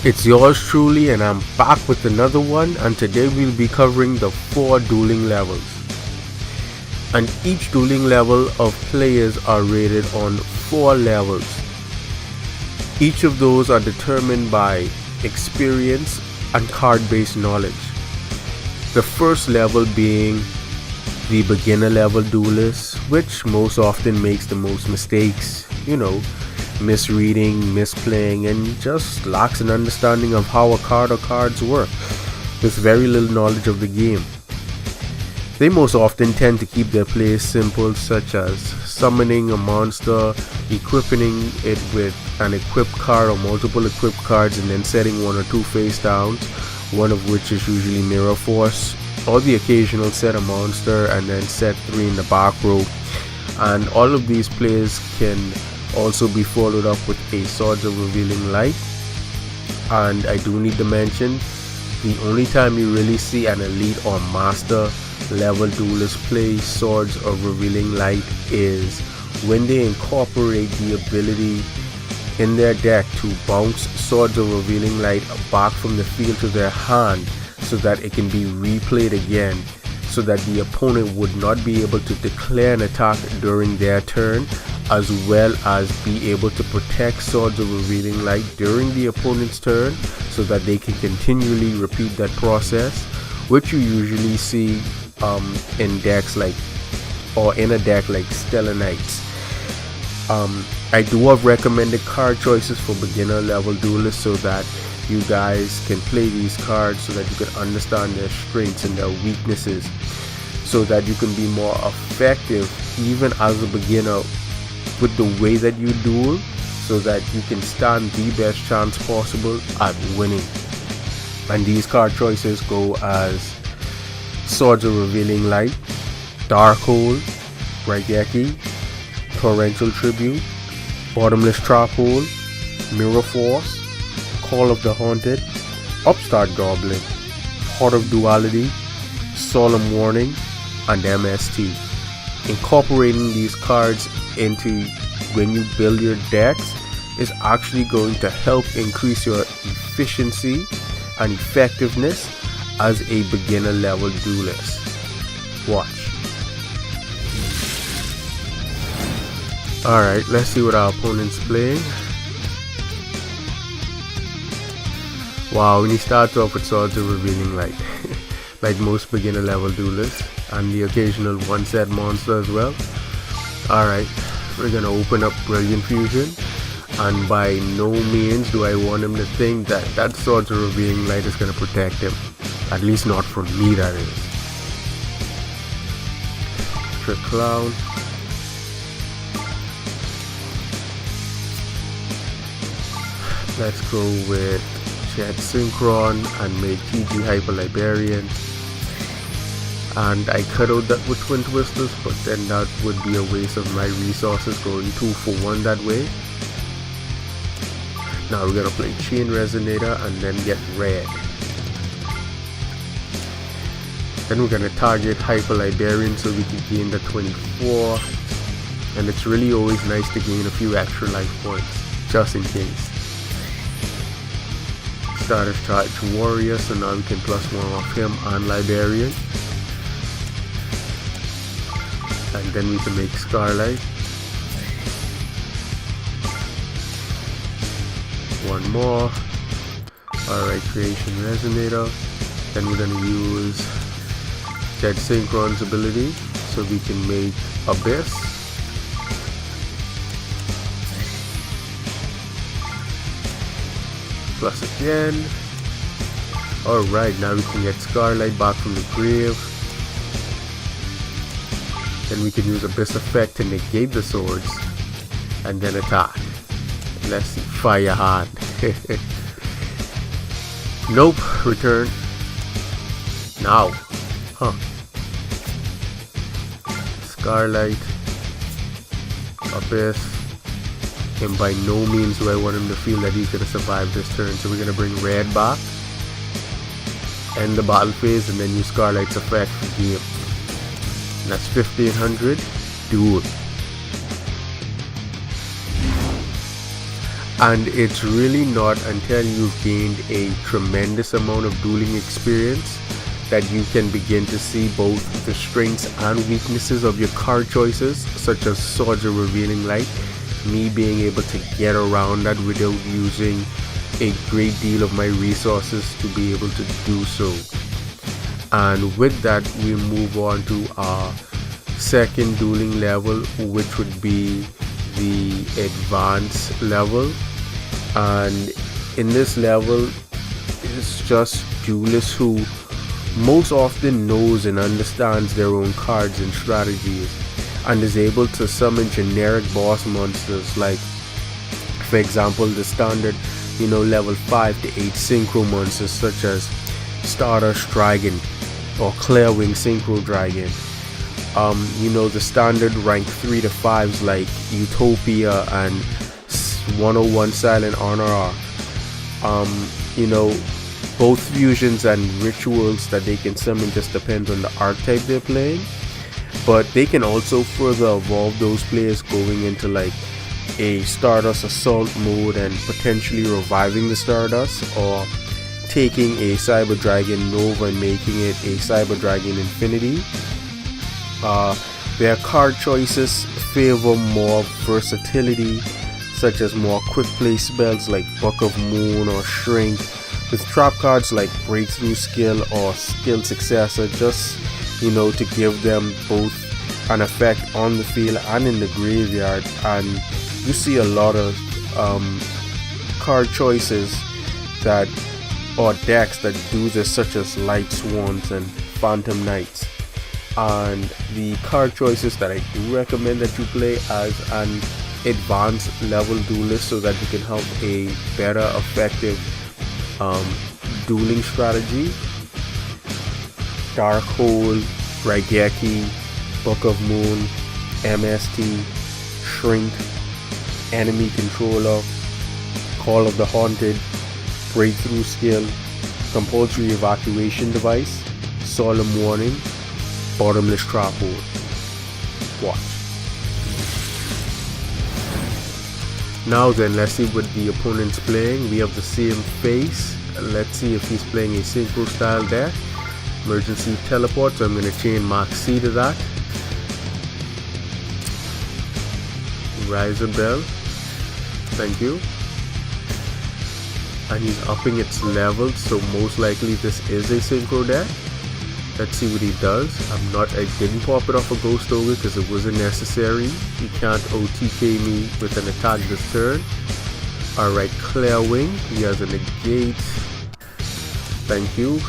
It's yours truly, and I'm back with another one, and today we'll be covering the 4 dueling levels. And each dueling level of players are rated on 4 levels. Each of those are determined by experience and card-based knowledge. The first level being the beginner level duelist, which most often makes the most mistakes, misreading, misplaying, and just lacks an understanding of how a card or cards work, with very little knowledge of the game. They most often tend to keep their plays simple, such as summoning a monster, equipping it with an equipped card or multiple equipped cards, and then setting 1 or 2 face downs, one of which is usually Mirror Force, or the occasional set a monster and then set 3 in the back row. And all of these plays can also be followed up with a Swords of Revealing Light. And I do need to mention, the only time you really see an elite or master level duelist play Swords of Revealing Light is when they incorporate the ability in their deck to bounce Swords of Revealing Light back from the field to their hand, so that it can be replayed again, so that the opponent would not be able to declare an attack during their turn, as well as be able to protect Swords of Revealing Light during the opponent's turn, so that they can continually repeat that process, which you usually see in decks like, or in a deck like Stellar Knights. I do have recommended card choices for beginner level duelists, so that you guys can play these cards, so that you can understand their strengths and their weaknesses, so that you can be more effective even as a beginner with the way that you duel, so that you can stand the best chance possible at winning. And these card choices go as Swords of Revealing Light, Darkhold, Raigeki, Torrential Tribute, Bottomless Trap Hole, Mirror Force, Call of the Haunted, Upstart Goblin, Heart of Duality, Solemn Warning, and MST. Incorporating these cards into when you build your decks is actually going to help increase your efficiency and effectiveness as a beginner level duelist. Watch. Alright, let's see what our opponent's playing. Wow, when he starts off with Swords of Revealing Light, like most beginner level duelists, and the occasional 1-set monster as well. Alright, we're gonna open up Brilliant Fusion, and by no means do I want him to think that that Swords of Revealing Light is gonna protect him. At least not from me, that is. Trick Clown. Let's go with Jet Synchron and make TG Hyper Librarian. And I could out that with Twin Twisters, but then that would be a waste of my resources going 2 for 1 that way. Now we're gonna play Chain Resonator and then get red. Then we're gonna target Hyper Librarian so we can gain the 24. And it's really always nice to gain a few extra life points, just in case. Status Charge Warrior, so now we can +1 off him and Librarian. And then we can make Scarlight. 1 more. Alright, Creation Resonator. Then we're gonna use Jet Synchron's ability, so we can make Abyss. Plus again. Alright, now we can get Scarlight back from the grave. Then we can use Abyss effect to negate the swords, and then attack. Let's see, Fire Hand. Nope, return. Now. Huh. Scarlight. Abyss. And by no means do I want him to feel that he's going to survive this turn, so we're going to bring red back. End the battle phase and then use Scarlight's effect for game. And that's 1500. Duel. And it's really not until you've gained a tremendous amount of dueling experience that you can begin to see both the strengths and weaknesses of your card choices, such as Swords of Revealing Light, me being able to get around that without using a great deal of my resources to be able to do so. And with that, we move on to our second dueling level, which would be the advanced level. And in this level, it's just duelists who most often knows and understands their own cards and strategies, and is able to summon generic boss monsters like, for example, the standard level 5 to 8 synchro monsters such as Stardust Dragon or Clearwing Synchro Dragon. The standard rank 3 to 5s like Utopia and 101 Silent Honor. Both fusions and rituals that they can summon just depends on the archetype they're playing, but they can also further evolve those players going into like a Stardust Assault mode and potentially reviving the Stardust, or taking a Cyber Dragon Nova and making it a Cyber Dragon Infinity. Their card choices favor more versatility, such as more quick play spells like Book of Moon or Shrink, with trap cards like Breakthrough Skill or Skill Successor, just to give them both an effect on the field and in the graveyard. And you see a lot of card choices that, or decks that do this, such as Light Swans and Phantom Knights. And the card choices that I do recommend that you play as an advanced level duelist, so that you can have a better effective dueling strategy: Darkhold, Raigeki, Book of Moon, MST, Shrink, Enemy Controller, Call of the Haunted, Breakthrough Skill, Compulsory Evacuation Device, Solemn Warning, Bottomless Trapboard. Watch. Now then, let's see what the opponent's playing. We have the same face. Let's see if he's playing a synchro style deck. Emergency teleport, so I'm going to chain Mark C to that. Riser Bell, thank you. And he's upping its level, so most likely this is a synchro deck. Let's see what he does. I didn't pop it off a Ghost Ogre because it wasn't necessary. He can't OTK me with an attack this turn. Alright, Clearwing, he has a negate. Thank you.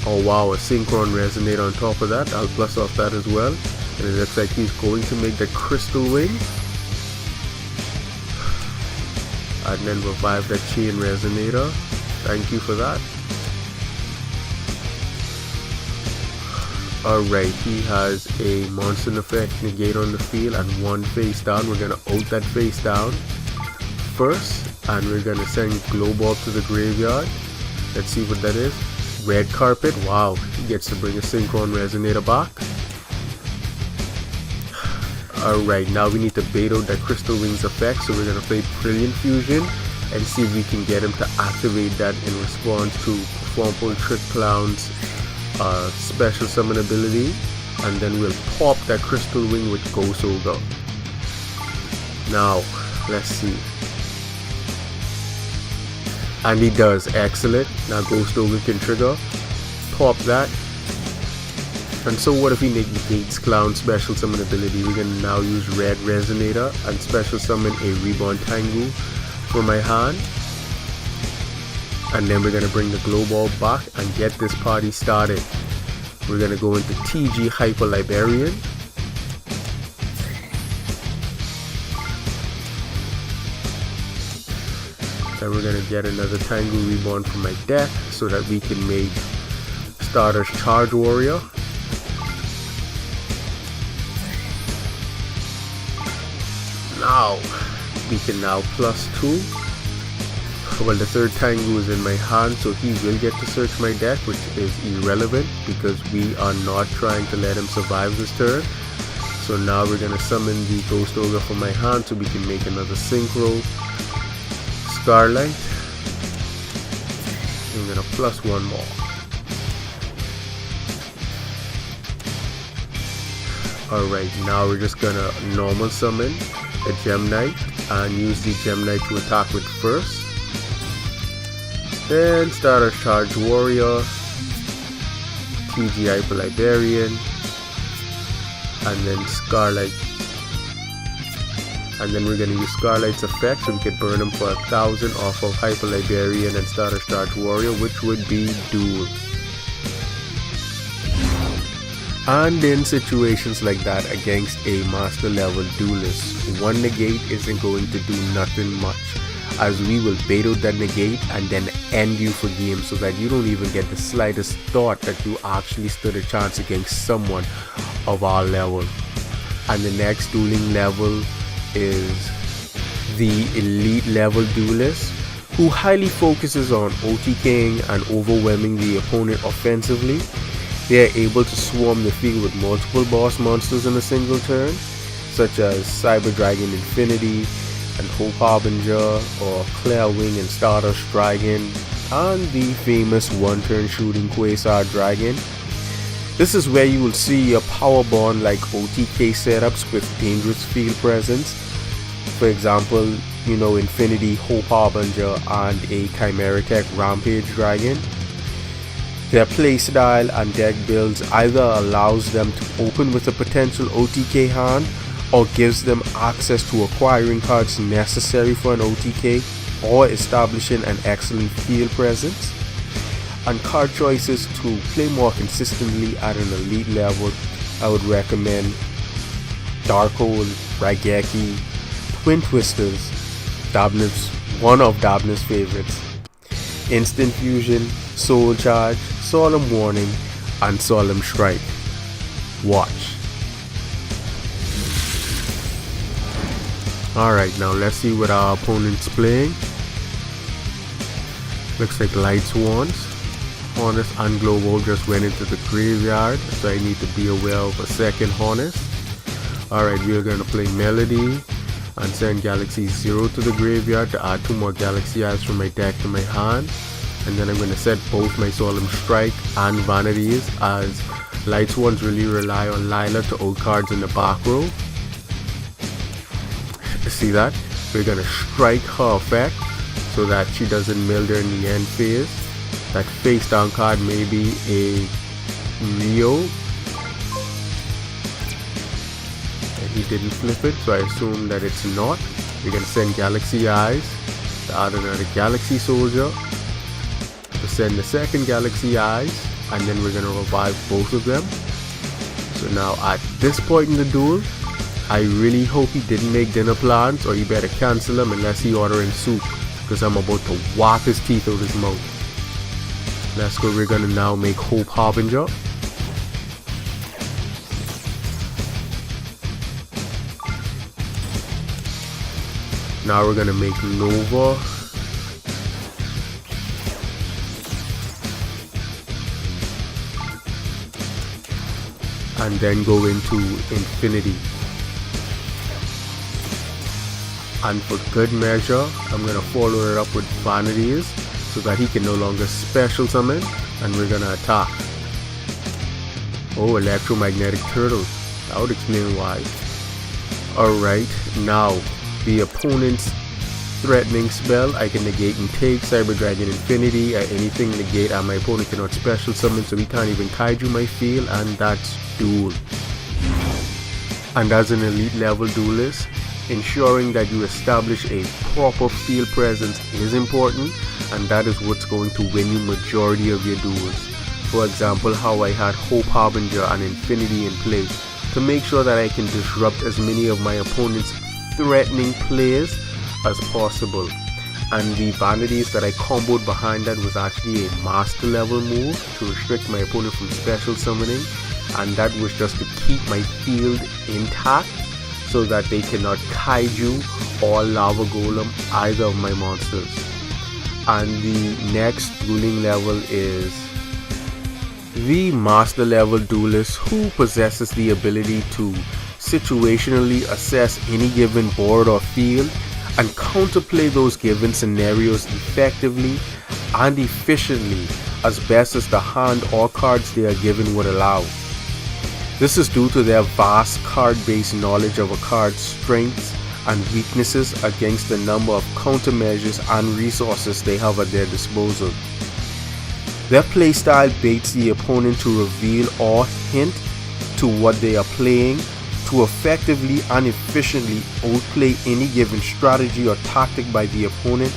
Oh wow, a Synchron Resonate on top of that. I'll plus off that as well. And it looks like he's going to make the Crystal Wing. And then revive that Chain Resonator. Thank you for that. Alright, he has a Monster Effect negate on the field and one face down. We're gonna out that face down first, and we're gonna send Glowball to the graveyard. Let's see what that is. Red Carpet. Wow, he gets to bring a Synchron Resonator back. Alright, now we need to bait out that Crystal Wings effect, so we're gonna play Brilliant Fusion and see if we can get him to activate that in response to Performable Trick Clown's special summon ability, and then we'll pop that Crystal Wing with Ghost Ogre. Now let's see, and he does. Excellent. Now Ghost Ogre can trigger, pop that. And so what if he negates Clown special summon ability? We're gonna now use Red Resonator and special summon a Reborn Tengu from my hand. And then we're going to bring the Glow Ball back and get this party started. We're going to go into TG Hyper Librarian. Then we're going to get another Tengu Reborn from my deck so that we can make Stardust Charge Warrior. Now, we can now +2. Well, the third Tengu is in my hand, so he will get to search my deck, which is irrelevant because we are not trying to let him survive this turn. So now we're gonna summon the Ghost Ogre from my hand so we can make another Synchro Starlight. I'm gonna plus one more. Alright, now we're just gonna normal summon a Gem Knight and use the Gem Knight to attack with first. Then start a Charged Warrior, TG Hyper Librarian, and then Scarlight. And then we're gonna use Scarlight's effect so we can burn him for 1,000 off of Hyper Librarian and start a Charged Warrior, which would be Duel. And in situations like that against a master level duelist, one negate isn't going to do nothing much, as we will bait out that negate and then end you for game so that you don't even get the slightest thought that you actually stood a chance against someone of our level. And the next dueling level is the elite level duelist, who highly focuses on OTKing and overwhelming the opponent offensively. They are able to swarm the field with multiple boss monsters in a single turn, such as Cyber Dragon Infinity and Hope Harbinger, or Claire Wing and Stardust Dragon, and the famous one-turn shooting Quasar Dragon. This is where you will see your power bond like OTK setups with dangerous field presence. For example, Infinity, Hope Harbinger, and a Chimera Tech Rampage Dragon. Their playstyle and deck builds either allows them to open with a potential OTK hand or gives them access to acquiring cards necessary for an OTK or establishing an excellent field presence. And card choices to play more consistently at an elite level, I would recommend Darkhold, Raigeki, Twin Twisters, one of Dabna's favorites, Instant Fusion, Soul Charge, Solemn Warning, and Solemn Strike. Watch. Alright, now let's see what our opponent's playing. Looks like Light Swans. Hornets and Global just went into the graveyard, so I need to be aware of a second Hornet. Alright, we are going to play Melody and send Galaxy 0 to the graveyard to add 2 more Galaxy Eyes from my deck to my hand. And then I'm going to set both my Solemn Strike and Vanities, as Light Swans really rely on Lila to hold cards in the back row. See that? We're going to strike her effect so that she doesn't mill during the end phase. That face down card may be a Rio. And he didn't flip it, so I assume that it's not. We're going to send Galaxy Eyes to add another Galaxy Soldier, to send the second Galaxy Eyes, and then we're going to revive both of them. So now at this point in the duel, I really hope he didn't make dinner plans, or you better cancel them unless he ordering soup, because I'm about to whop his teeth out his mouth. Let's go. We're gonna now make Hope Harbinger. Now we're gonna make Nova. And then go into Infinity. And for good measure, I'm gonna follow it up with Vanities, so that he can no longer special summon, and we're gonna attack. Oh, Electromagnetic Turtle. That would explain why. Alright, now the opponent's threatening spell, I can negate and take Cyber Dragon Infinity, anything negate, and my opponent cannot special summon, so he can't even kaiju my field, and that's Duel. And as an elite level duelist, ensuring that you establish a proper field presence is important, and that is what's going to win you majority of your duels. For example, how I had Hope Harbinger and Infinity in play to make sure that I can disrupt as many of my opponent's threatening plays as possible. And the Vanities that I comboed behind that was actually a master level move to restrict my opponent from special summoning, and that was just to keep my field intact so that they cannot kaiju or lava golem either of my monsters. And the next dueling level is the master level duelist, who possesses the ability to situationally assess any given board or field and counterplay those given scenarios effectively and efficiently as best as the hand or cards they are given would allow. This is due to their vast card-based knowledge of a card's strengths and weaknesses against the number of countermeasures and resources they have at their disposal. Their playstyle baits the opponent to reveal or hint to what they are playing to effectively and efficiently outplay any given strategy or tactic by the opponent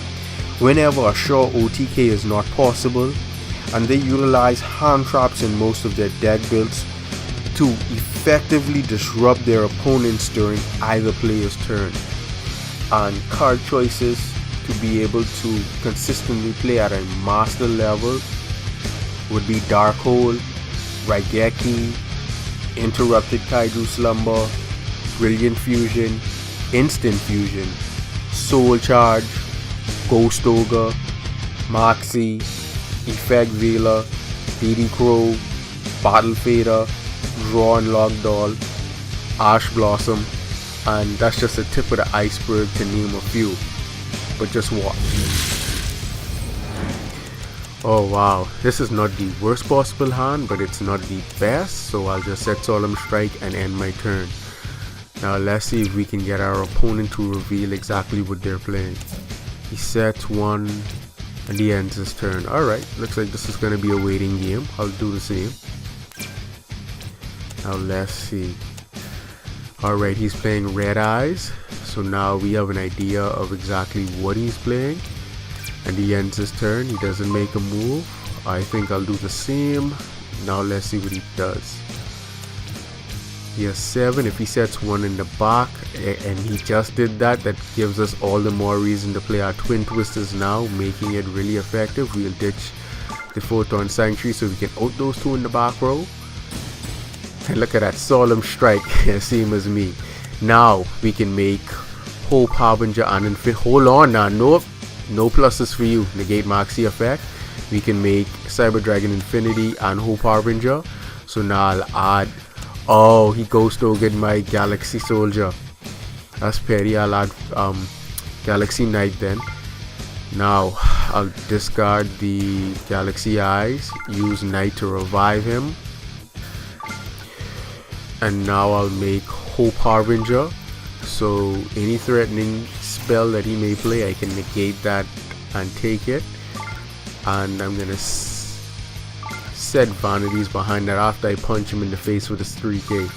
whenever a sure OTK is not possible, and they utilize hand traps in most of their deck builds to effectively disrupt their opponents during either player's turn. And card choices to be able to consistently play at a master level would be Dark Hole, Raigeki, Interrupted Kaiju Slumber, Brilliant Fusion, Instant Fusion, Soul Charge, Ghost Ogre, Moxie, Effect Veiler, DD Crow, Battle Fader, Draw and Lock Doll, Ash Blossom, and that's just the tip of the iceberg to name a few. But just watch. Oh wow, this is not the worst possible hand, but it's not the best, so I'll just set Solemn Strike and end my turn. Now let's see if we can get our opponent to reveal exactly what they're playing. He sets one and he ends his turn. Alright, looks like this is going to be a waiting game. I'll do the same. Now let's see. Alright, he's playing Red Eyes, so now we have an idea of exactly what he's playing. And he ends his turn. He doesn't make a move. I think I'll do the same. Now let's see what he does. He has 7. If he sets 1 in the back, and he just did that, that gives us all the more reason to play our Twin Twisters now, making it really effective. We'll ditch the Photon Sanctuary so we can out those 2 in the back row. And look at that, Solemn Strike, same as me. Now we can make Hope Harbinger and Infinity. Hold on now, nope. No pluses for you. Negate Moxie effect. We can make Cyber Dragon Infinity and Hope Harbinger. So now I'll add. Oh, he Ghost Ogre my Galaxy Soldier. That's petty. I'll add Galaxy Knight then. Now I'll discard the Galaxy Eyes. Use Knight to revive him. And now I'll make Hope Harbinger. So any threatening spell that he may play, I can negate that and take it. And I'm gonna set Vanities behind that after I punch him in the face with his 3k.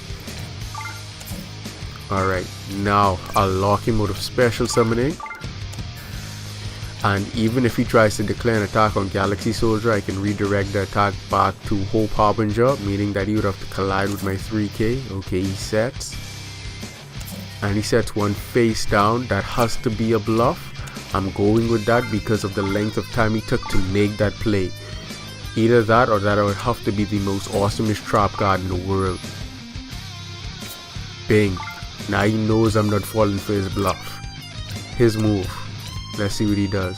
Alright, now I'll lock him out of special summoning. And even if he tries to declare an attack on Galaxy Soldier, I can redirect the attack back to Hope Harbinger, meaning that he would have to collide with my 3k. Okay, he sets. And he sets 1 face down. That has to be a bluff. I'm going with that because of the length of time he took to make that play. Either that or that would have to be the most awesomest trap card in the world. Bing. Now he knows I'm not falling for his bluff. His move. Let's see what he does.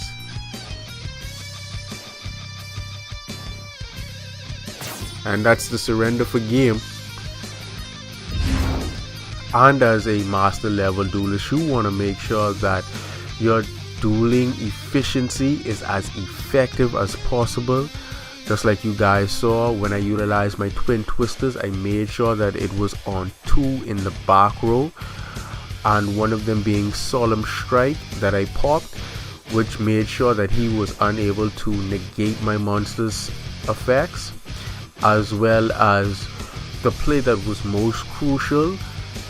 And that's the surrender for game. And as a master level duelist, you want to make sure that your dueling efficiency is as effective as possible. Just like you guys saw when I utilized my Twin Twisters, I made sure that it was on 2 in the back row, and one of them being Solemn Strike that I popped, which made sure that he was unable to negate my monster's effects, as well as the play that was most crucial,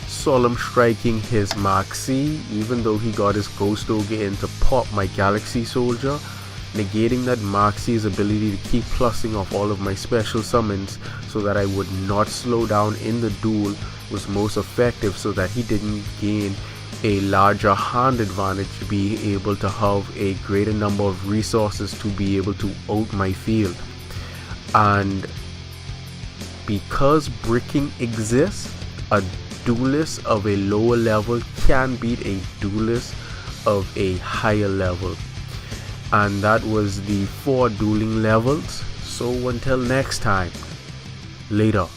Solemn Striking his Moxie, even though he got his Ghost Ogre in to pop my Galaxy Soldier, negating that Moxie's ability to keep plussing off all of my special summons so that I would not slow down in the duel was most effective, so that he didn't gain a larger hand advantage to be able to have a greater number of resources to be able to out my field. And because bricking exists, a duelist of a lower level can beat a duelist of a higher level. And that was the 4 dueling levels. So until next time, later.